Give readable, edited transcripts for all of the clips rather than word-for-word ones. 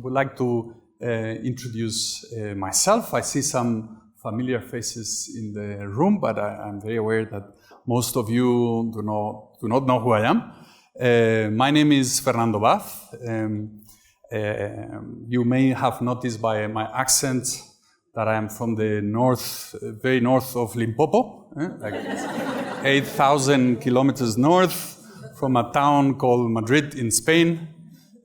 would like to introduce myself. I see some familiar faces in the room, but I'm very aware that most of you do not know who I am. My name is Fernando Baz. You may have noticed by my accent that I am from the north, very north of Limpopo, like 8,000 kilometers north from a town called Madrid in Spain.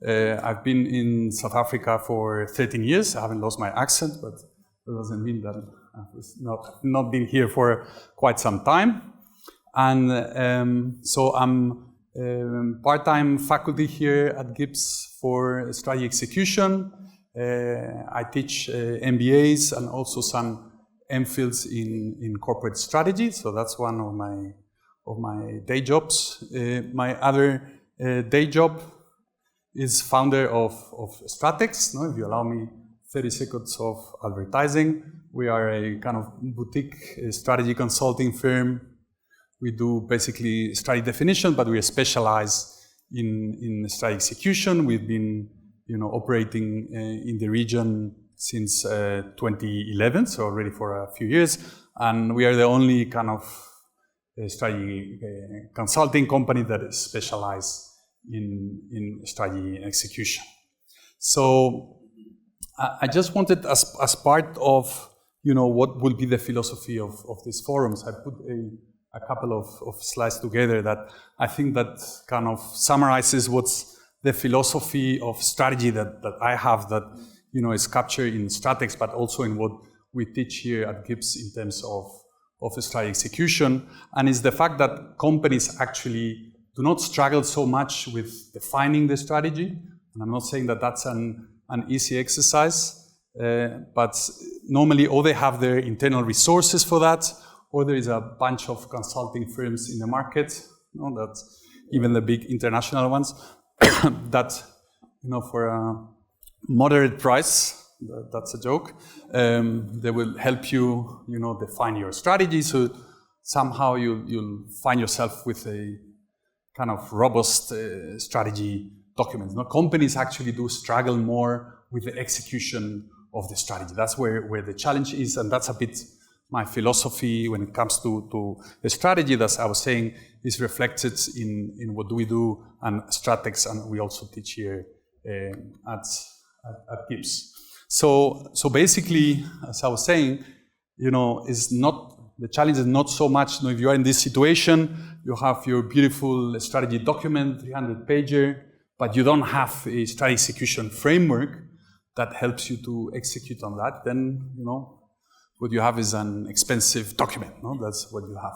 I've been in South Africa for 13 years. I haven't lost my accent, but that doesn't mean that I've not been here for quite some time. And so I'm part-time faculty here at GIBS for strategy execution. I teach MBAs and also some MPhils in corporate strategy. So that's one of my day jobs. My other day job is founder of Stratex. No, if you allow me 30 seconds of advertising. We are a kind of boutique strategy consulting firm. We do basically strategy definition, but we specialize in strategy execution. We've been, operating in the region since 2011, so already for a few years. And we are the only kind of strategy consulting company that is specialized in strategy execution. So I just wanted, as part of what will be the philosophy of these forums, I put a couple of slides together that I think that kind of summarizes what's the philosophy of strategy that I have, that is captured in Stratex, but also in what we teach here at GIBS in terms of strategy execution. And it's the fact that companies actually do not struggle so much with defining the strategy. And I'm not saying that that's an easy exercise, but normally or they have their internal resources for that, or there is a bunch of consulting firms in the market, that even the big international ones, that for a moderate price, that's a joke, they will help you, define your strategy. So somehow you'll find yourself with a kind of robust strategy document. Companies actually do struggle more with the execution of the strategy. That's where the challenge is, and that's a bit my philosophy when it comes to the strategy that I was saying is reflected in what do we do and Stratex, and we also teach here at GIBS. So basically, as I was saying, is not the challenge is not so much, if you are in this situation, you have your beautiful strategy document, 300-pager, but you don't have a strategy execution framework that helps you to execute on that, then, what you have is an expensive document. That's what you have.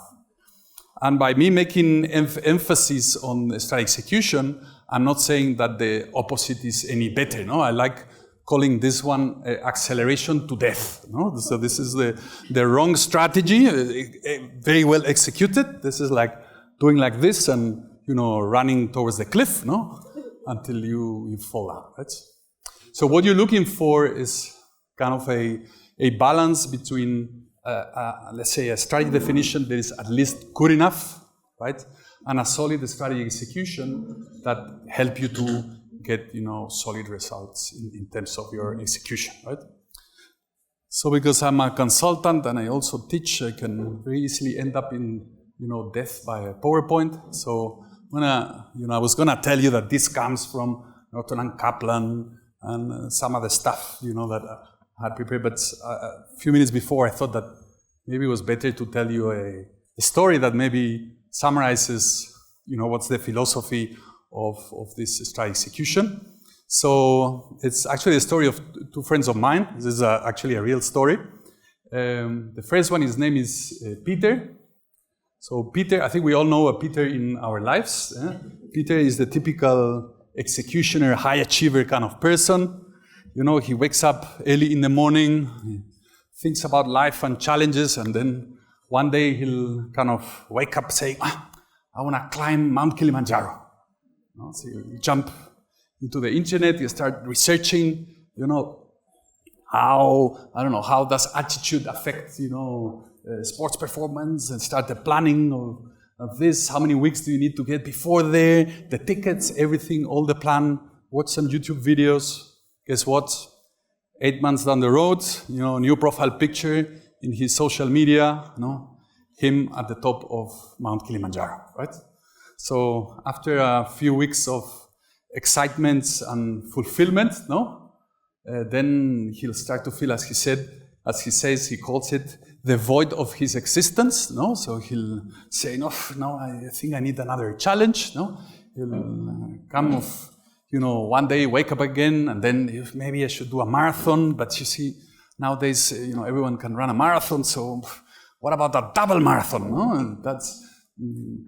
And by me making emphasis on strategy execution, I'm not saying that the opposite is any better. I like calling this one acceleration to death. So this is the wrong strategy, very well executed. This is like doing like this and running towards the cliff, until you fall out. Right? So what you're looking for is kind of a balance between, let's say, a strategy definition that is at least good enough, right, and a solid strategy execution that help you to get, solid results in terms of your execution, right? So because I'm a consultant and I also teach, I can very easily end up in, death by a PowerPoint. So I was gonna tell you that this comes from Altron and Kaplan and some other stuff, that I had prepared, but a few minutes before I thought that maybe it was better to tell you a story that maybe summarizes, what's the philosophy of this strategy execution. So it's actually a story of two friends of mine. This is actually a real story. The first one, his name is Peter. So Peter, I think we all know a Peter in our lives. Peter is the typical executioner, high achiever kind of person. He wakes up early in the morning, he thinks about life and challenges, and then one day he'll kind of wake up saying, I want to climb Mount Kilimanjaro. So you jump into the internet, you start researching, how does attitude affect, sports performance, and start the planning of this. How many weeks do you need to get before there? The tickets, everything, all the plan. Watch some YouTube videos, Guess what? 8 months down the road, new profile picture in his social media, him at the top of Mount Kilimanjaro, right? So after a few weeks of excitement and fulfillment, then he'll start to feel, as he says, he calls it the void of his existence, So he'll say, no, I think I need another challenge, He'll come of, one day wake up again, and then maybe I should do a marathon, but you see, nowadays, everyone can run a marathon, so what about a double marathon, And that's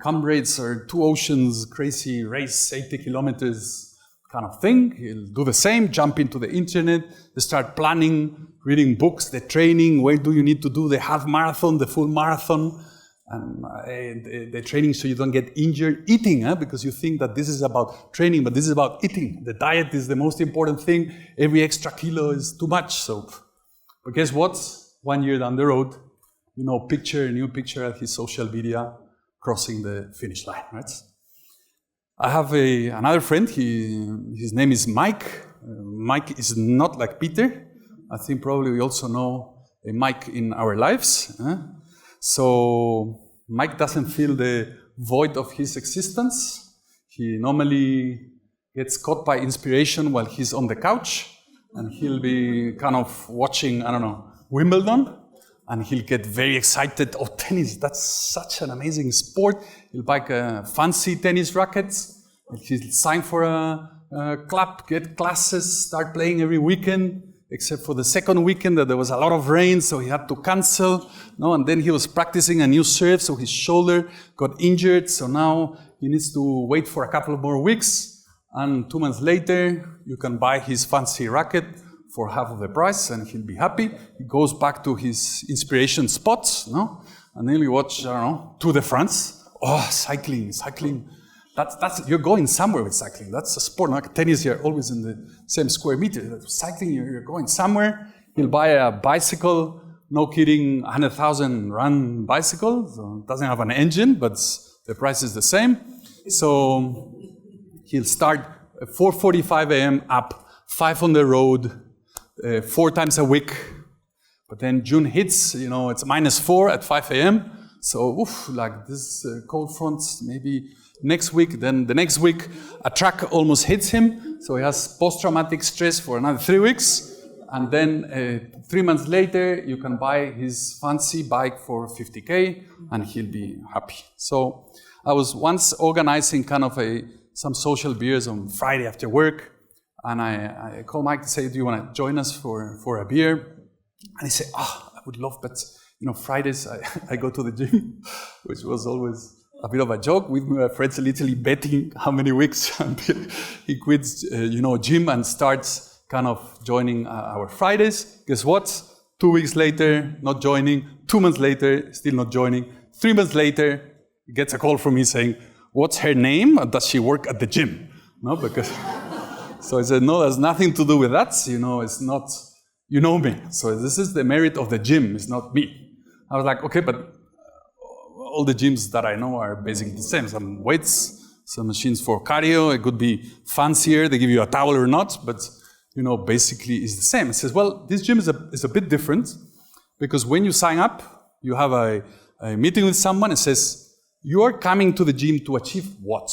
comrades or two oceans, crazy race, 80 kilometers kind of thing. He'll do the same, jump into the internet, they start planning, reading books, the training, where do you need to do the half marathon, the full marathon, and the training so you don't get injured. Eating, because you think that this is about training, but this is about eating. The diet is the most important thing. Every extra kilo is too much. But guess what? 1 year down the road, new picture at his social media, crossing the finish line, right? I have another friend, his name is Mike. Mike is not like Peter. I think probably we also know a Mike in our lives. So Mike doesn't feel the void of his existence. He normally gets caught by inspiration while he's on the couch, and he'll be kind of watching, Wimbledon, and he'll get very excited. Oh, tennis, that's such an amazing sport. He'll buy fancy tennis rackets. He'll sign for a club, get classes, start playing every weekend, except for the second weekend that there was a lot of rain, so he had to cancel. And then he was practicing a new serve, so his shoulder got injured. So now he needs to wait for a couple of more weeks. And 2 months later, you can buy his fancy racket for half of the price, and he'll be happy. He goes back to his inspiration spots, and then we watch, Tour de France. Oh, cycling. That's you're going somewhere with cycling. That's a sport. Like tennis, you're always in the same square meter. Cycling, you're going somewhere. He'll buy a bicycle, no kidding, 100,000 run bicycle. So it doesn't have an engine, but the price is the same. So he'll start at 4:45 a.m. up, 5 on the road, 4 times a week. But then June hits, it's -4 at 5 a.m. So, like this cold front, maybe next week, then the next week, a truck almost hits him. So he has post-traumatic stress for another 3 weeks. And then 3 months later, you can buy his fancy bike for 50K, and he'll be happy. So I was once organizing kind of some social beers on Friday after work. And I called Mike to say, do you want to join us for a beer? And he said, I would love, but Fridays I go to the gym, which was always a bit of a joke. With my friends literally betting how many weeks until he quits, gym and starts kind of joining our Fridays. Guess what? 2 weeks later, not joining. 2 months later, still not joining. 3 months later, he gets a call from me saying, what's her name? Does she work at the gym? No, because... So I said, no, there's nothing to do with that. It's not, you know me. So this is the merit of the gym, it's not me. I was like, okay, but all the gyms that I know are basically the same. Some weights, some machines for cardio. It could be fancier, they give you a towel or not, but basically it's the same. It says, well, this gym is a bit different because when you sign up, you have a meeting with someone. It says, you are coming to the gym to achieve what?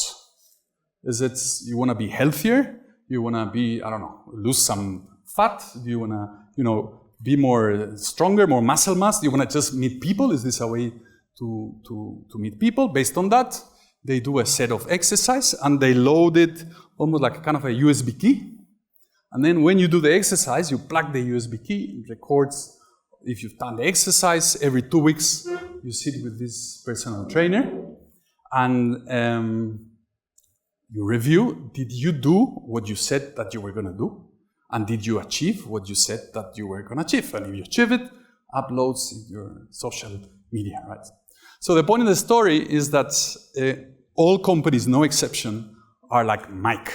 Is it you want to be healthier? You want to be, lose some fat? Do you want to, be more stronger, more muscle mass? Do you want to just meet people? Is this a way to meet people? Based on that, they do a set of exercise and they load it almost like kind of a USB key. And then when you do the exercise, you plug the USB key, it records if you've done the exercise. Every 2 weeks, you sit with this personal trainer and you review, did you do what you said that you were going to do? And did you achieve what you said that you were going to achieve? And if you achieve it, uploads in your social media, right? So the point of the story is that all companies, no exception, are like Mike.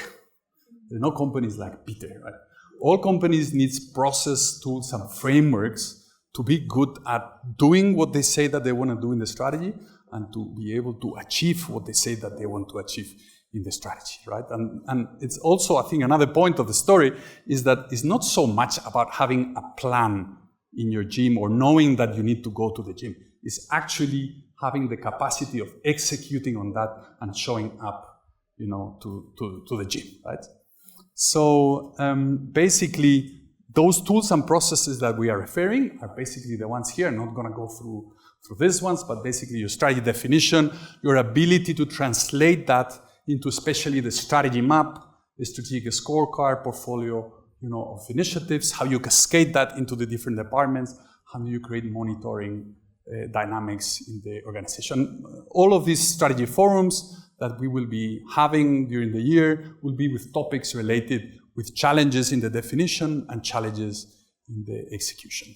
There are no companies like Peter, right? All companies need process, tools, and frameworks to be good at doing what they say that they want to do in the strategy and to be able to achieve what they say that they want to achieve in the strategy, right? And it's also, I think, another point of the story is that it's not so much about having a plan in your gym or knowing that you need to go to the gym. It's actually having the capacity of executing on that and showing up, to the gym, right? So basically, those tools and processes that we are referring are basically the ones here. I'm not going to go through these ones, but basically your strategy definition, your ability to translate that into especially the strategy map, the strategic scorecard portfolio, of initiatives, how you cascade that into the different departments, how do you create monitoring dynamics in the organization. All of these strategy forums that we will be having during the year will be with topics related with challenges in the definition and challenges in the execution.